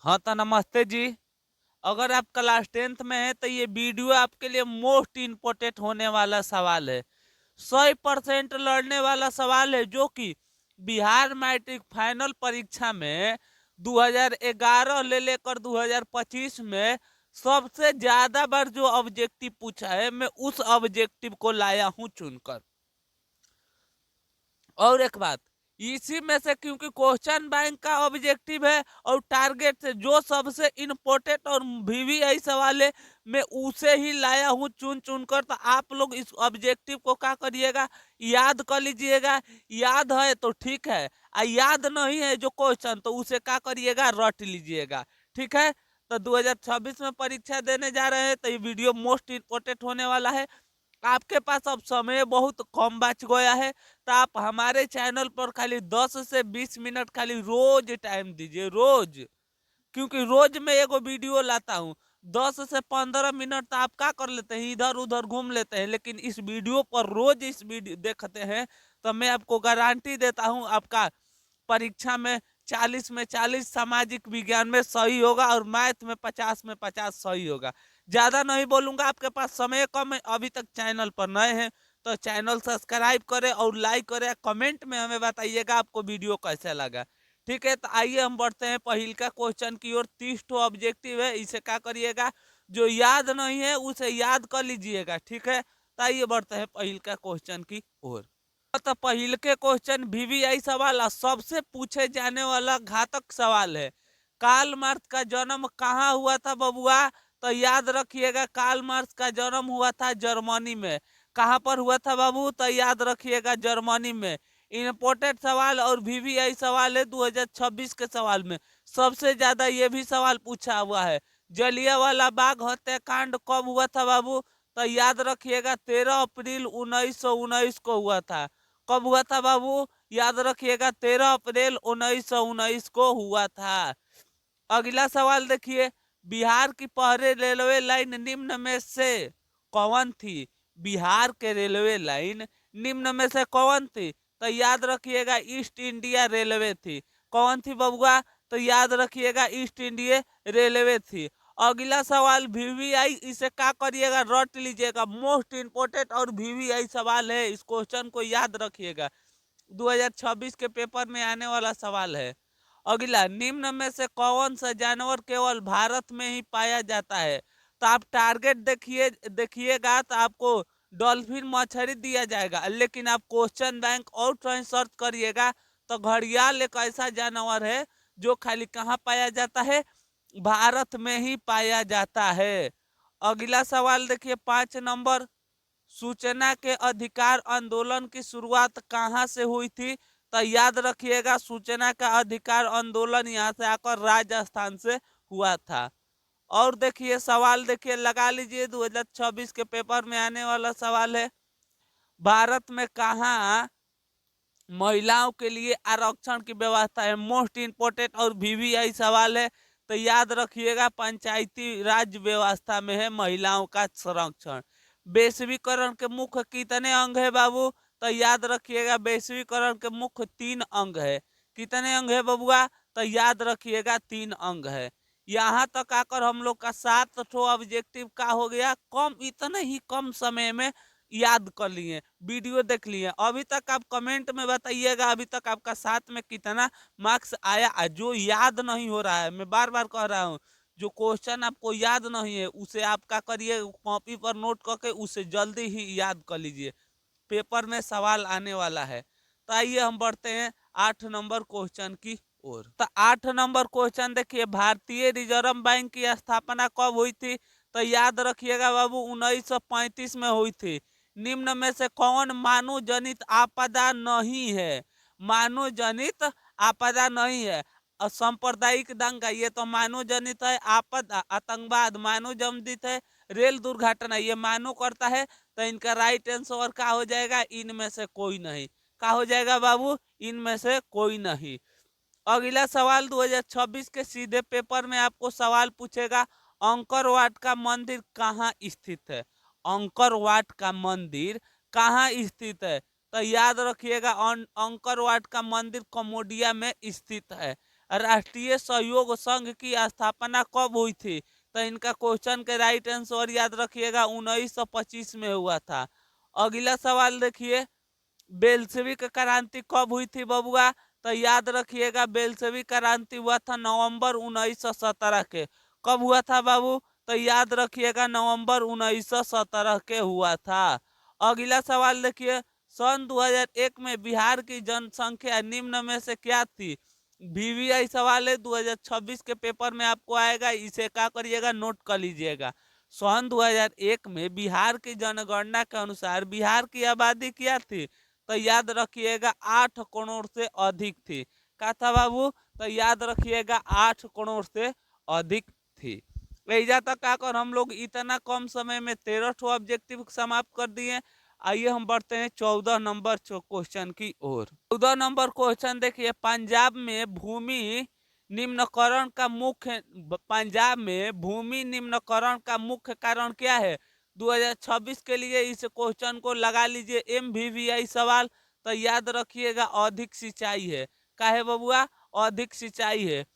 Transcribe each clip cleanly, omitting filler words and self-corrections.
हाँ तो नमस्ते जी। अगर आप क्लास 10th में हैं तो ये वीडियो आपके लिए मोस्ट इम्पोर्टेंट होने वाला सवाल है। 100% लड़ने वाला सवाल है जो कि बिहार मैट्रिक फाइनल परीक्षा में 2011 ले लेकर 2025 में सबसे ज्यादा बार जो ऑब्जेक्टिव पूछा है, मैं उस ऑब्जेक्टिव को लाया हूं चुनकर। और एक बात, इसी में से क्योंकि क्वेश्चन बैंक का ऑब्जेक्टिव है और टारगेट से जो सबसे इम्पोर्टेंट और वीवीआई सवाल है, मैं उसे ही लाया हूं चुन चुन कर। तो आप लोग इस ऑब्जेक्टिव को क्या करिएगा, याद कर लीजिएगा। याद है तो ठीक है, याद नहीं है जो क्वेश्चन, तो उसे क्या करिएगा, रट लीजिएगा। ठीक है। तो 2026 में परीक्षा देने जा रहे हैं तो ये वीडियो मोस्ट इम्पोर्टेंट होने वाला है। आपके पास अब समय बहुत कम बच गया है, तो आप हमारे चैनल पर खाली 10 से 20 मिनट खाली रोज टाइम दीजिए, रोज। क्योंकि रोज मैं एगो वीडियो लाता हूँ। 10 से 15 मिनट तो आप क्या कर लेते हैं, इधर उधर घूम लेते हैं, लेकिन इस वीडियो पर रोज इस वीडियो देखते हैं तो मैं आपको गारंटी देता हूँ आपका परीक्षा में 40 में 40, सामाजिक विज्ञान में सही होगा और मैथ में 50 में 50 सही होगा। ज्यादा नहीं बोलूंगा, आपके पास समय कम है, अभी तक चैनल पर नए हैं तो चैनल सब्सक्राइब करें और लाइक करें। कमेंट में हमें बताइएगा आपको वीडियो कैसा लगा। ठीक है, तो आइए हम बढ़ते हैं पहिल का क्वेश्चन की ओर। 30 ऑब्जेक्टिव है, इसे क्या करिएगा, जो याद नहीं है उसे याद कर लीजिएगा। ठीक है, तो आइए बढ़ते हैं पहिल का क्वेश्चन की ओर। तो पहिल के क्वेश्चन वीवीआई सवाल सबसे पूछे जाने वाला घातक सवाल है। कार्ल मार्क्स का जन्म कहाँ हुआ था बबुआ? तो याद रखिएगा, कार्ल मार्क्स का जन्म हुआ था जर्मनी में। कहाँ पर हुआ था बाबू? तो याद रखिएगा, जर्मनी में। इंपोर्टेंट सवाल और वीवीआई सवाल है 2026 के सवाल में। सबसे ज्यादा ये भी सवाल पूछा हुआ है। जलियांवाला बाग हत्याकांड कब हुआ था बाबू? तो याद रखिएगा, 13 अप्रैल 1919 को हुआ था। कब हुआ था बाबू? याद रखिएगा, 13 अप्रैल 1919 को हुआ था। अगला सवाल देखिए, बिहार की पहले रेलवे लाइन निम्न में से कौन थी? बिहार के रेलवे लाइन निम्न में से कौन थी? तो याद रखिएगा, ईस्ट इंडिया रेलवे थी। कौन थी बबुआ? तो याद रखिएगा, ईस्ट इंडिया रेलवे थी। अगला सवाल वीवीआई, इसे क्या करिएगा, रट लीजिएगा। मोस्ट इंपोर्टेंट और वीवीआई सवाल है, इस क्वेश्चन को याद रखिएगा। 2026 के पेपर में आने वाला सवाल है। अगला, निम्न में से कौन सा जानवर केवल भारत में ही पाया जाता है? तो आप टारगेट देखिएगा तो आपको डॉल्फिन मछली दिया जाएगा, लेकिन आप क्वेश्चन बैंक और कहीं सर्च करिएगा तो घड़ियाल एक ऐसा जानवर है जो खाली कहाँ पाया जाता है, भारत में ही पाया जाता है। अगला सवाल देखिए, 5 नंबर, सूचना के अधिकार आंदोलन की शुरुआत कहाँ से हुई थी? तो याद रखिएगा, सूचना का अधिकार आंदोलन यहाँ से आकर राजस्थान से हुआ था। और देखिए सवाल, देखिए लगा लीजिए, 2026 के पेपर में आने वाला सवाल है। भारत में कहाँ महिलाओं के लिए आरक्षण की व्यवस्था है? मोस्ट इंपोर्टेंट और वीवीआई सवाल है। तो याद रखिएगा, पंचायती राज व्यवस्था में है महिलाओं का संरक्षण। वैश्वीकरण के मुख्य कितने अंग है बाबू? तो याद रखिएगा, वैश्वीकरण के मुख्य 3 अंग है। कितने अंग है बबुआ? तो याद रखिएगा, 3 अंग है। यहाँ तक आकर हम लोग का 7 ऑब्जेक्टिव का हो गया कम, इतने ही कम समय में याद कर लिए, वीडियो देख लिए। अभी तक आप कमेंट में बताइएगा, अभी तक आपका साथ में कितना मार्क्स आया। जो याद नहीं हो रहा है, मैं बार बार कह रहा हूँ, जो क्वेश्चन आपको याद नहीं है उसे आप क्या करिए, कॉपी पर नोट करके उसे जल्दी ही याद कर लीजिए, पेपर में सवाल आने वाला है। तो आइए हम बढ़ते हैं 8 नंबर क्वेश्चन की ओर। तो 8 नंबर क्वेश्चन देखिए, भारतीय रिजर्व बैंक की स्थापना कब हुई थी? तो याद रखिएगा बाबू, 1935 में हुई थी। निम्न में से कौन मानव जनित आपदा नहीं है? मानव जनित आपदा नहीं है। सांप्रदायिक दंगा, ये तो मानव जनित है। आपदा, आतंकवाद मानव जनित है। रेल दुर्घटना, ये मानव करता है। तो इनका राइट आंसर क्या हो जाएगा, इनमें से कोई नहीं। क्या हो जाएगा बाबू? इनमें से कोई नहीं। अगला सवाल, 2026 के सीधे पेपर में आपको सवाल पूछेगा, अंकर वाट का मंदिर कहाँ स्थित है? अंकर वाट का मंदिर कहाँ स्थित है? तो याद रखिएगा, अंकर वाट का मंदिर कमोडिया में स्थित है। राष्ट्रीय सहयोग संघ की स्थापना कब हुई थी? तो इनका क्वेश्चन के राइट आंसर याद रखिएगा 1925 में हुआ था। अगला सवाल देखिए, बेल्शेविक क्रांति कब हुई थी बबुआ? तो याद रखिएगा बेल्शेविक क्रांति हुआ था नवंबर 1917 के। कब हुआ था बाबू? तो याद रखिएगा नवंबर 1917 के हुआ था। अगला सवाल देखिए, सन 2001 में बिहार की जनसंख्या निम्न में से क्या थी? वीवीआई सवाल है, 2026 के पेपर में आपको आएगा, इसे क्या करिएगा, नोट कर लीजिएगा। सन 2001 में बिहार की जनगणना के अनुसार बिहार की आबादी क्या थी? तो याद रखिएगा 8 करोड़ से अधिक थी। क्या था बाबू? तो याद रखिएगा 8 करोड़ से अधिक थी। ऐजा तक आकर हम लोग इतना कम समय में 13 ऑब्जेक्टिव समाप्त कर दिए। आइए हम बढ़ते हैं 14 नंबर क्वेश्चन की ओर। 14 नंबर क्वेश्चन देखिए, पंजाब में भूमि निम्नकरण का मुख्य कारण क्या है? 2026 के लिए इस क्वेश्चन को लगा लीजिए MVVI सवाल। तो याद रखिएगा अधिक सिंचाई है। क्या है बबुआ? अधिक सिंचाई है।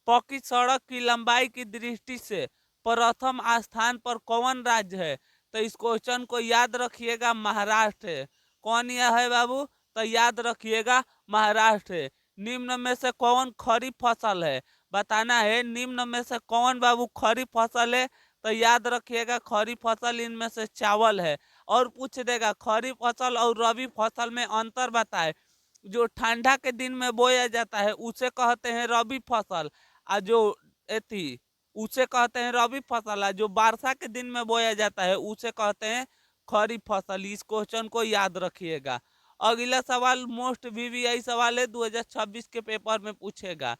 पक्की सड़क की लंबाई की दृष्टि से प्रथम स्थान पर कौन राज्य है? तो इस क्वेश्चन को याद रखिएगा महाराष्ट्र है। कौन यह है बाबू? तो याद रखिएगा महाराष्ट्र है। निम्न में से कौन खरीफ फसल है? बताना है निम्न में से कौन बाबू खरीफ फसल है? तो याद रखिएगा खरीफ फसल इनमें से चावल है। और पूछ देगा खरीफ फसल और रबी फसल में अंतर बताए। जो ठंडा के दिन में बोया जाता है उसे कहते हैं रबी फसल, आ जो एथी उसे कहते हैं रबी फसल, जो वर्षा के दिन में बोया जाता है उसे कहते हैं खरीफ फसल। इस क्वेश्चन को याद रखिएगा। अगला सवाल मोस्ट वीवीआई सवाल है, 2026 के पेपर में पूछेगा।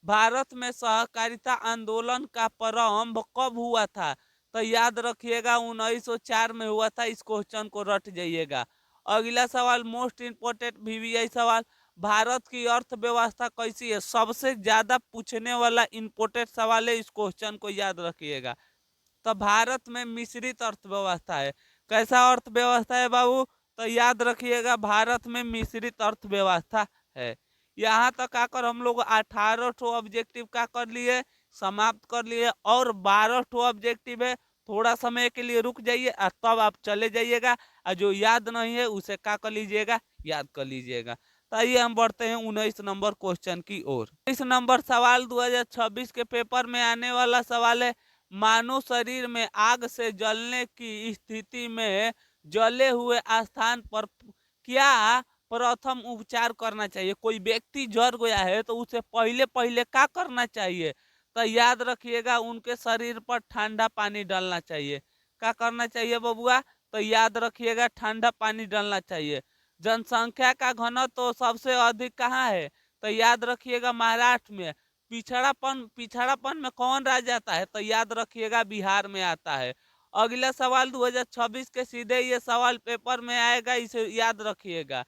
भारत में सहकारिता आंदोलन का प्रारंभ कब हुआ था? तो याद रखिएगा 1904 में हुआ था। इस क्वेश्चन को रट जाइएगा। अगला सवाल मोस्ट इंपोर्टेंट वीवीआई सवाल, भारत की अर्थव्यवस्था कैसी है? सबसे ज्यादा पूछने वाला इंपोर्टेंट सवाल है, इस क्वेश्चन को याद रखिएगा। तो भारत में मिश्रित अर्थव्यवस्था है। कैसा अर्थव्यवस्था है बाबू? तो याद रखिएगा भारत में मिश्रित अर्थव्यवस्था है। यहाँ तक आकर हम लोग 18 ऑब्जेक्टिव का कर लिए, समाप्त कर लिए, और 12 ऑब्जेक्टिव है। थोड़ा समय के लिए रुक जाइए और तब आप चले जाइएगा, और जो याद नहीं है उसे क्या कर लीजिएगा, याद कर लीजिएगा। तो आइए हम बढ़ते हैं 19 नंबर क्वेश्चन की ओर। 19 नंबर सवाल 2026 के पेपर में आने वाला सवाल है, मानव शरीर में आग से जलने की स्थिति में जले हुए स्थान पर क्या प्रथम उपचार करना चाहिए? कोई व्यक्ति जल गया है तो उसे पहले पहले क्या करना चाहिए? तो याद रखिएगा उनके शरीर पर ठंडा पानी डालना चाहिए। क्या करना चाहिए बबुआ? तो याद रखिएगा ठंडा पानी डालना चाहिए। जनसंख्या का घनत्व तो सबसे अधिक कहाँ है? तो याद रखिएगा महाराष्ट्र में। पिछड़ापन में कौन राज्य आता है? तो याद रखिएगा बिहार में आता है। अगला सवाल 2026 के सीधे ये सवाल पेपर में आएगा, इसे याद रखिएगा।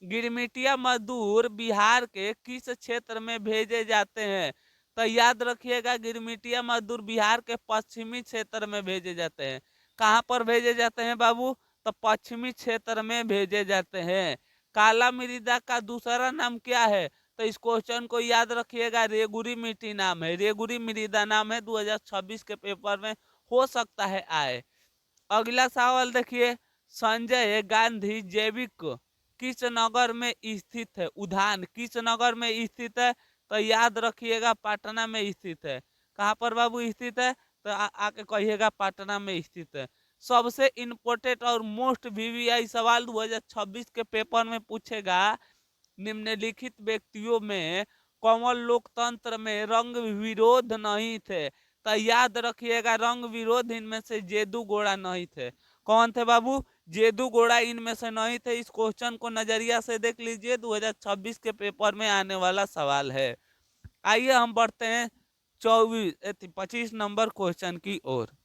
गिरमिटिया मजदूर बिहार के किस क्षेत्र में भेजे जाते हैं? तो याद रखिएगा गिरमिटिया मजदूर बिहार के पश्चिमी क्षेत्र में भेजे जाते हैं। कहाँ पर भेजे जाते हैं बाबू? तो पश्चिमी क्षेत्र में भेजे जाते हैं। काला मृदा का दूसरा नाम क्या है? तो इस क्वेश्चन को याद रखिएगा रेगुरी मिट्टी नाम है, रेगुरी मृदा नाम है। 2026 के पेपर में हो सकता है आए। अगला सवाल देखिए, संजय गांधी जैविक किस नगर में स्थित है? उद्यान किस नगर में स्थित है? तो याद रखिएगा पटना में स्थित है। कहाँ पर बाबू स्थित है? तो आके कहिएगा पटना में स्थित है। सबसे इम्पोर्टेंट और मोस्ट वीवीआई सवाल 2026 के पेपर में पूछेगा, निम्नलिखित व्यक्तियों में कौन लोकतंत्र में रंग विरोध नहीं थे? तो याद रखिएगा रंग विरोध इनमें से जेदू गोड़ा नहीं थे। कौन थे बाबू? जेदू गोड़ा इनमें से नहीं थे। इस क्वेश्चन को नजरिया से देख लीजिए, 2026 के पेपर में आने वाला सवाल है। आइए हम बढ़ते हैं 25 नंबर क्वेश्चन की ओर।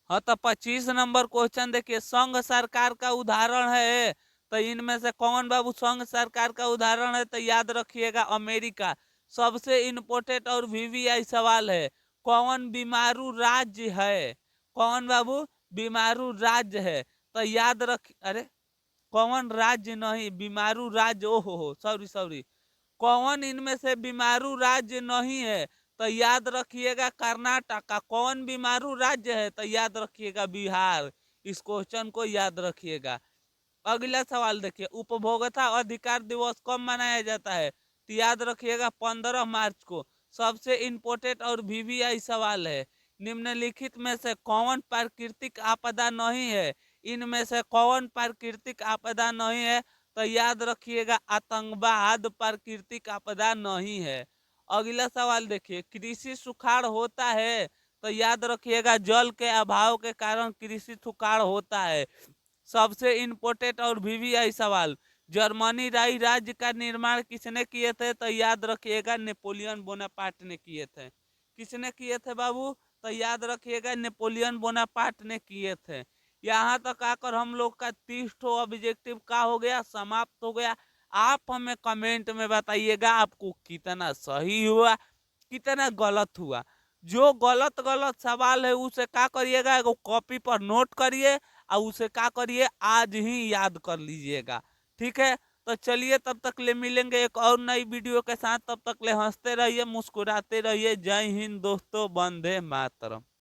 हाँ, तो 25 नंबर क्वेश्चन देखिए, संघ सरकार का उदाहरण है। तो इनमें से कौन बाबू संघ सरकार का उदाहरण है? तो याद रखिएगा अमेरिका। सबसे इम्पोर्टेंट और वीवीआई सवाल है, कौन बीमारू राज्य है? कौन बाबू बीमारू राज्य है? तो याद रख, अरे कौन राज्य नहीं, बीमारू राज्य, ओहो हो, सॉरी सॉरी, कौन इनमें से बीमारू राज्य नहीं है? तो याद रखिएगा कर्नाटक। कौन बीमारू राज्य है? तो याद रखिएगा बिहार। इस क्वेश्चन को याद रखिएगा। अगला सवाल देखिए, उपभोक्ता अधिकार दिवस कब मनाया जाता है? तो याद रखिएगा 15 मार्च को। सबसे इम्पोर्टेंट और वीवीआई सवाल है, निम्नलिखित में से कौन प्राकृतिक आपदा नहीं है? इनमें से कौन प्राकृतिक आपदा नहीं है? तो याद रखिएगा आतंकवाद प्राकृतिक आपदा नहीं है। अगला सवाल देखिए, कृषि सुखाड़ होता है? तो याद रखिएगा जल के अभाव के कारण कृषि सुखाड़ होता है। सबसे इम्पोर्टेंट और वीवीआई सवाल, जर्मनी राई राज्य का निर्माण किसने किए थे? तो याद रखिएगा नेपोलियन बोनापार्ट ने किए थे। किसने किए थे बाबू? तो याद रखिएगा नेपोलियन बोनापार्ट ने किए थे। यहाँ तक आकर हम लोग का 30 ऑब्जेक्टिव का हो गया, समाप्त हो गया। आप हमें कमेंट में बताइएगा आपको कितना सही हुआ, कितना गलत हुआ। जो गलत गलत सवाल है उसे क्या करिएगा, एगो कॉपी पर नोट करिए और उसे क्या करिए, आज ही याद कर लीजिएगा। ठीक है, तो चलिए तब तक ले मिलेंगे एक और नई वीडियो के साथ। तब तक ले हंसते रहिए, मुस्कुराते रहिए। जय हिंद दोस्तों, वंदे मातरम।